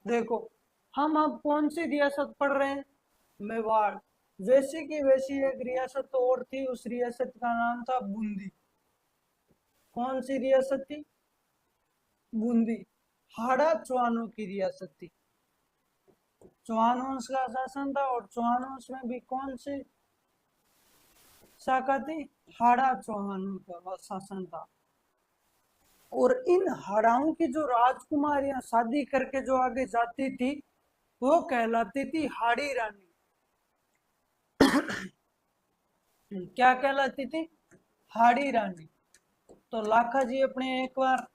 देखो, हम अब कौन सी रियासत पढ़ रहे हैं? मेवाड़। वैसी की वैसी एक रियासत और थी, उस रियासत का नाम था बूंदी। कौन सी रियासत थी? बूंदी। हाड़ा चौहानों की रियासत थी। चौहान वंश का शासन था, और चौहान वंश में भी कौन सी शाखा थी? हाड़ा चौहानों का शासन था। और इन हड़ाओं की जो राजकुमारियां शादी करके जो आगे जाती थी, वो कहलाती थी हाड़ी रानी। क्या कहलाती थी? हाड़ी रानी। तो लाखा जी अपने एक बार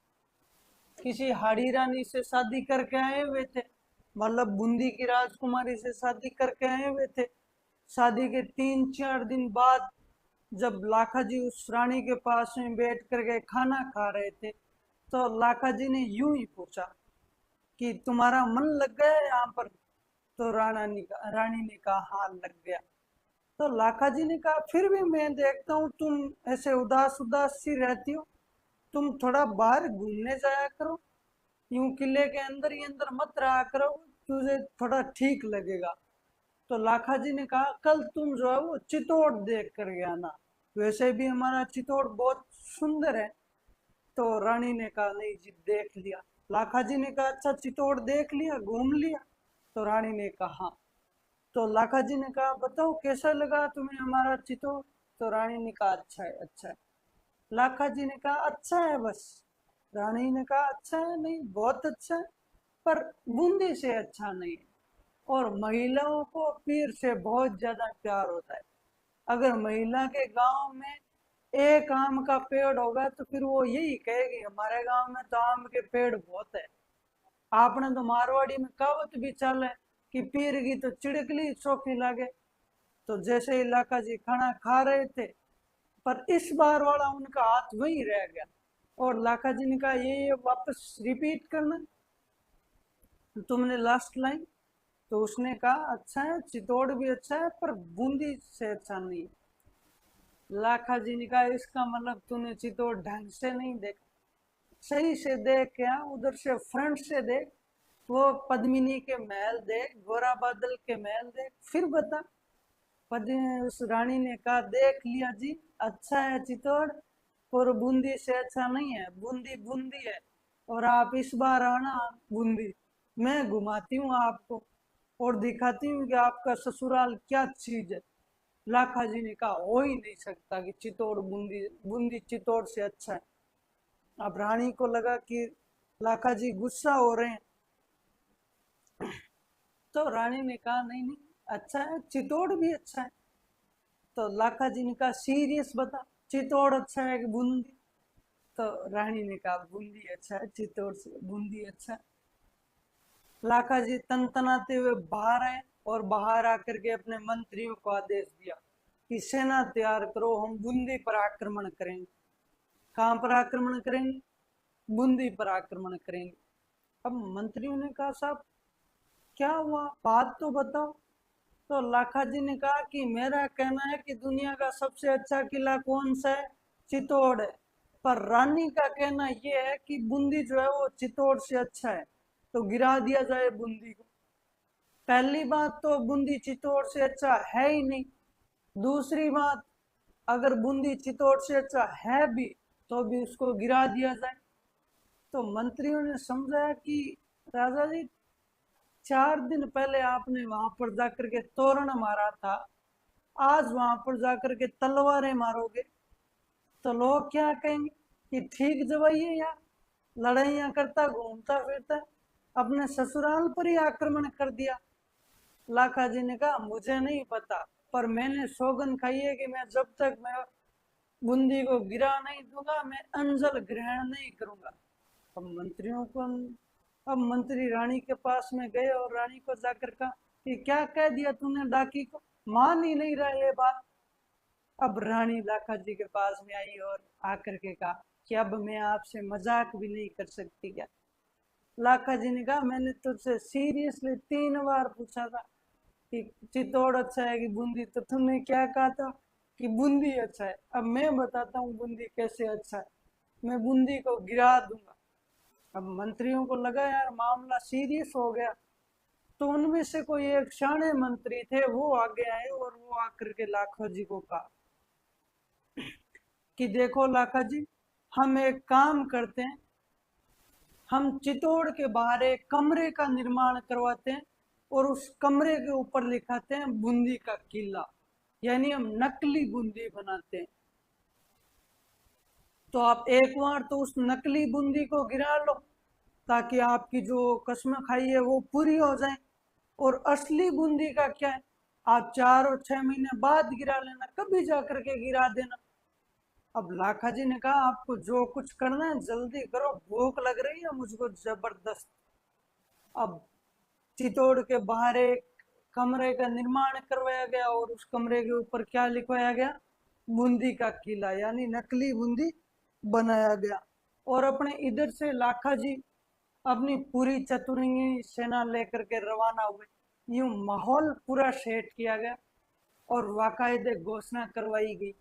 किसी हाड़ी रानी से शादी करके आए हुए थे, मतलब बूंदी की राजकुमारी से शादी करके आए हुए थे। शादी के 3-4 दिन बाद जब लाखा जी उस रानी के पास में बैठ करके खाना खा रहे थे, तो लाखा जी ने यूं ही पूछा कि तुम्हारा मन लग गया यहाँ पर? तो रानी ने कहा हाँ लग गया। तो लाखा जी ने कहा फिर भी मैं देखता हूँ तुम ऐसे उदास उदास सी रहती हो, तुम थोड़ा बाहर घूमने जाया करो, यूं किले के अंदर ही अंदर मत रहा करो, तुझे थोड़ा ठीक लगेगा। तो लाखा जी ने कहा कल तुम जो है वो चित्तौड़ देख कर गया ना, वैसे भी हमारा चित्तौड़ बहुत सुंदर है। तो रानी ने कहा नहीं जी देख लिया। लाखा जी ने कहा अच्छा चित्तौड़ देख लिया, घूम लिया? तो रानी ने कहा हाँ। तो लाखा जी ने कहा बताओ कैसा लगा तुम्हें हमारा चित्तौड़? तो रानी ने कहा अच्छा है अच्छा है। लाखा जी ने कहा अच्छा है बस? रानी ने कहा अच्छा है नहीं बहुत अच्छा है, पर बूंदी से अच्छा नहीं है। और महिलाओं को पीर से बहुत ज्यादा प्यार होता है। अगर महिला के गांव में एक आम का पेड़ होगा तो फिर वो यही कहेगी हमारे गांव में तो आम के पेड़ बहुत है। आपने तो मारवाड़ी में कहावत भी चल है कि पीर की तो चिड़कली चौकी लागे। तो जैसे इलाका जी खाना खा रहे थे, पर इस बार वाला उनका हाथ वही रह गया। और लाखा जी ने कहा ये वापस रिपीट करना, तुमने लास्ट लाइन। तो उसने कहा अच्छा है चित्तौड़ भी अच्छा है पर बूंदी से अच्छा नहीं है। लाखा जी ने कहा इसका मतलब तूने चित्तौड़ ढंग से नहीं देखा, सही से देख क्या, उधर से फ्रंट से देख, वो पद्मिनी के महल देख, गोरा बादल के महल देख, फिर बता। उस रानी ने कहा देख लिया जी, अच्छा है चित्तौड़, पर बूंदी से अच्छा नहीं है, बूंदी बूंदी है। और आप इस बार आना बूंदी, मैं घुमाती हूँ आपको और दिखाती हूँ कि आपका ससुराल क्या चीज है। लाखा जी ने कहा हो ही नहीं सकता कि चित्तौड़ बूंदी बूंदी चित्तौड़ से अच्छा है। अब रानी को लगा कि लाखा जी गुस्सा हो रहे हैं, तो रानी ने कहा नहीं नहीं अच्छा है चित्तौड़ भी अच्छा है। तो लाखा जी ने कहा सीरियस बता, चित्तौड़ अच्छा है कि बूंदी? तो रानी ने कहा बूंदी अच्छा है, चित्तौड़ से बूंदी अच्छा है। लाखा जी तनतनाते हुए बाहर आए, और बाहर आकर के अपने मंत्रियों को आदेश दिया कि सेना तैयार करो, हम बूंदी पर आक्रमण करेंगे। कहाँ पर आक्रमण करेंगे? बूंदी पर आक्रमण करेंगे। अब मंत्रियों ने कहा साहब क्या हुआ, बात तो बताओ। तो लाखा जी ने कहा कि मेरा कहना है कि दुनिया का सबसे अच्छा किला कौन सा है? चित्तौड़ है। पर रानी का कहना यह है कि बूंदी जो है वो चित्तौड़ से अच्छा है, तो गिरा दिया जाए बूंदी को। पहली बात तो बूंदी चित्तौड़ से अच्छा है ही नहीं। दूसरी बात, अगर बूंदी चित्तौड़ से अच्छा है भी तो भी उसको गिरा दिया जाए। तो मंत्रियों ने समझा कि राजा जी 4 दिन पहले आपने वहां पर जाकर के तोरण मारा था, आज वहां पर जाकर के तलवारें मारोगे तो लोग क्या कहेंगे कि ठीक जवाई है यार, लड़ाइयां करता घूमता फिरता, अपने ससुराल पर ही आक्रमण कर दिया। लाखा जी ने कहा मुझे नहीं पता, पर मैंने सौगन खाई है कि मैं जब तक मैं बूंदी को गिरा नहीं दूंगा, मैं अंजल ग्रहण नहीं करूंगा। अब मंत्रियों को अब मंत्री रानी के पास में गए और रानी को जाकर कहा कि क्या कह दिया तूने डाकी को, मान ही नहीं रहा ये बात। अब रानी लाखा जी के पास में आई और आकर के कहा कि अब मैं आपसे मजाक भी नहीं कर सकती क्या? लाखा जी ने कहा मैंने तुझसे सीरियसली 3 बार पूछा था कि चित्तौड़ अच्छा है कि बूंदी, तो तुमने क्या कहा था कि बूंदी अच्छा है। अब मैं बताता हूँ बूंदी कैसे अच्छा है, मैं बूंदी को गिरा दूंगा। अब मंत्रियों को लगा यार मामला सीरियस हो गया, तो उनमें से कोई एक शाणे मंत्री थे, वो आगे आए और वो आकर के लाखा जी को कहा कि देखो लाखा जी, हम एक काम करते हैं, हम चित्तौड़ के बाहर एक कमरे का निर्माण करवाते हैं और उस कमरे के ऊपर लिखाते हैं बूंदी का किला, यानी हम नकली बूंदी बनाते हैं। तो आप एक बार तो उस नकली बूंदी को गिरा लो, ताकि आपकी जो कसम खाई है वो पूरी हो जाए। और असली बूंदी का क्या है, आप 4 और 6 महीने बाद गिरा लेना, कभी जा करके गिरा देना। अब लाखा जी ने कहा आपको जो कुछ करना है जल्दी करो, भूख लग रही है मुझको जबरदस्त। अब चित्तौड़ के बाहर एक कमरे का निर्माण करवाया गया और उस कमरे के ऊपर क्या लिखवाया गया, बूंदी का किला, यानी नकली बूंदी बनाया गया। और अपने इधर से लाखा जी अपनी पूरी चतुरंगी सेना लेकर के रवाना हुए। यूं माहौल पूरा सेट किया गया और बाकायदे घोषणा करवाई गई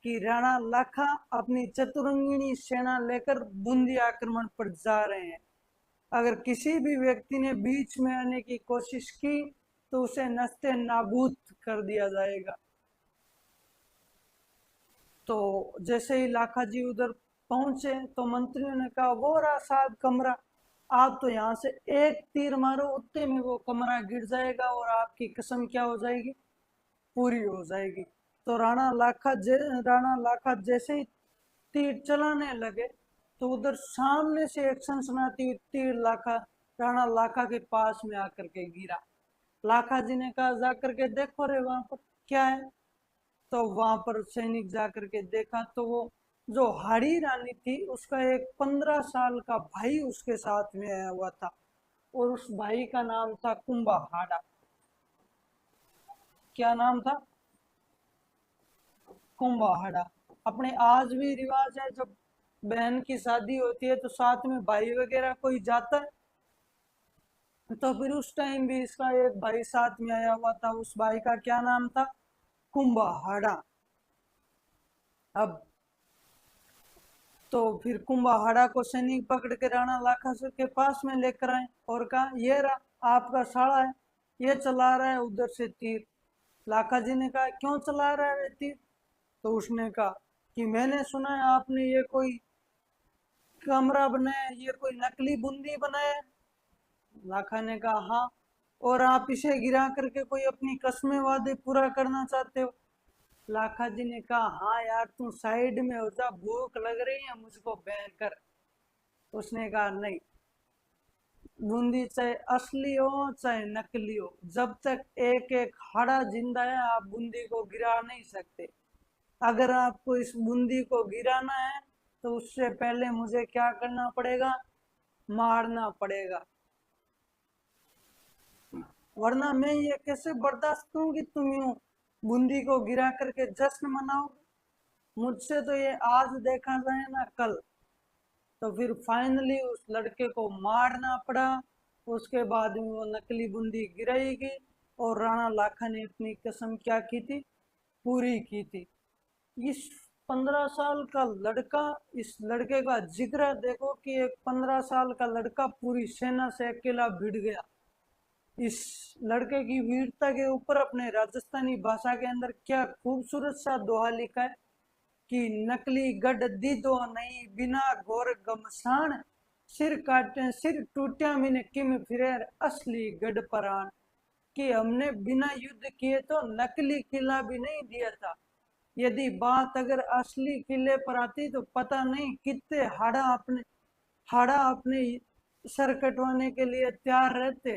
कि राणा लाखा अपनी चतुरंगिणी सेना लेकर बूंदी आक्रमण पर जा रहे हैं। अगर किसी भी व्यक्ति ने बीच में आने की कोशिश की तो उसे नस्ते नाबूद कर दिया जाएगा। तो जैसे ही लाखा जी उधर पहुंचे तो मंत्रियों ने कहा वो रहा साहब कमरा, आप तो यहाँ से एक तीर मारो उतने में वो कमरा गिर जाएगा और आपकी कसम क्या हो जाएगी, पूरी हो जाएगी। तो राणा लाखा जैसे ही तीर चलाने लगे तो उधर सामने से एक सनसनाती हुई तीर राणा लाखा के पास में आकर के गिरा। लाखा जी ने कहा जाकर के देखो रे वहां पर क्या है। तो वहां पर सैनिक जाकर के देखा तो वो जो हाड़ी रानी थी उसका एक 15 साल का भाई उसके साथ में आया हुआ था और उस भाई का नाम था कुंभाहाड़ा। क्या नाम था, कुंभाहाड़ा। अपने आज भी रिवाज है, जब बहन की शादी होती है तो साथ में भाई वगैरह कोई जाता है, तो फिर उस टाइम भी इसका एक भाई साथ में आया हुआ था, उस भाई का क्या नाम था, कुंभाहाड़ा। अब तो फिर कुंभाहाड़ा को सैनिक पकड़ के राणा लाखासुर के पास में लेकर आए और कहा ये रहा आपका साला है, ये चला रहा है उधर से तीर। लाखा जी ने कहा क्यों चला रहा है तीर। तो उसने कहा कि मैंने सुना है आपने ये कोई कमरा बनाया, ये कोई नकली बूंदी बनाया। लाखा ने कहा हाँ, और आप इसे गिरा करके कोई अपनी कस्में वादे पूरा करना चाहते हो। लाखा जी ने कहा हाँ यार तू साइड में हो जा, भूख लग रही है मुझको बैन कर। उसने कहा नहीं, बूंदी चाहे असली हो चाहे नकली हो, जब तक एक एक हाड़ा जिंदा है आप बूंदी को गिरा नहीं सकते। अगर आपको इस बूंदी को गिराना है तो उससे पहले मुझे क्या करना पड़ेगा, मारना पड़ेगा, वरना मैं ये कैसे बर्दाश्त करूं कि तुम यूं बूंदी को गिरा करके जश्न मनाओ। मुझसे तो ये आज देखा जाए ना कल। तो फिर फाइनली उस लड़के को मारना पड़ा। उसके बाद में वो नकली बूंदी गिराई गई और राणा लाखा ने अपनी कसम क्या की थी, पूरी की थी। इस 15 साल का लड़का, इस लड़के का जिगरा देखो कि एक 15 साल का लड़का पूरी सेना से अकेला भिड़ गया। इस लड़के की वीरता के ऊपर अपने राजस्थानी भाषा के अंदर क्या खूबसूरत सा दोहा लिखा है कि नकली गढ़ दीदो नहीं बिना घोर गमसान, सिर काटे सिर टूटिया मिने किम फिरे असली गढ़ परान। कि हमने बिना युद्ध किए तो नकली किला भी नहीं दिया था, यदि बात अगर असली किले पर आती तो पता नहीं कितने हाड़ा अपने सर कटवाने के लिए तैयार रहते।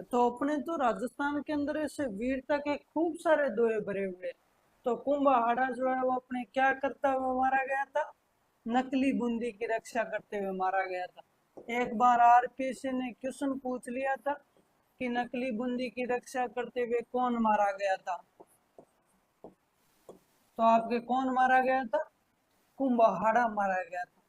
तो अपने तो राजस्थान के अंदर ऐसे वीरता के खूब सारे दोहे भरे हुए। तो कुंभाहाड़ा जो है वो अपने क्या करता हुआ मारा गया था, नकली बूंदी की रक्षा करते हुए मारा गया था। एक बार आरपीसी ने क्वेश्चन पूछ लिया था कि नकली बूंदी की रक्षा करते हुए कौन मारा गया था, तो आपके कौन मारा गया था, कुंभाहाड़ा मारा गया था।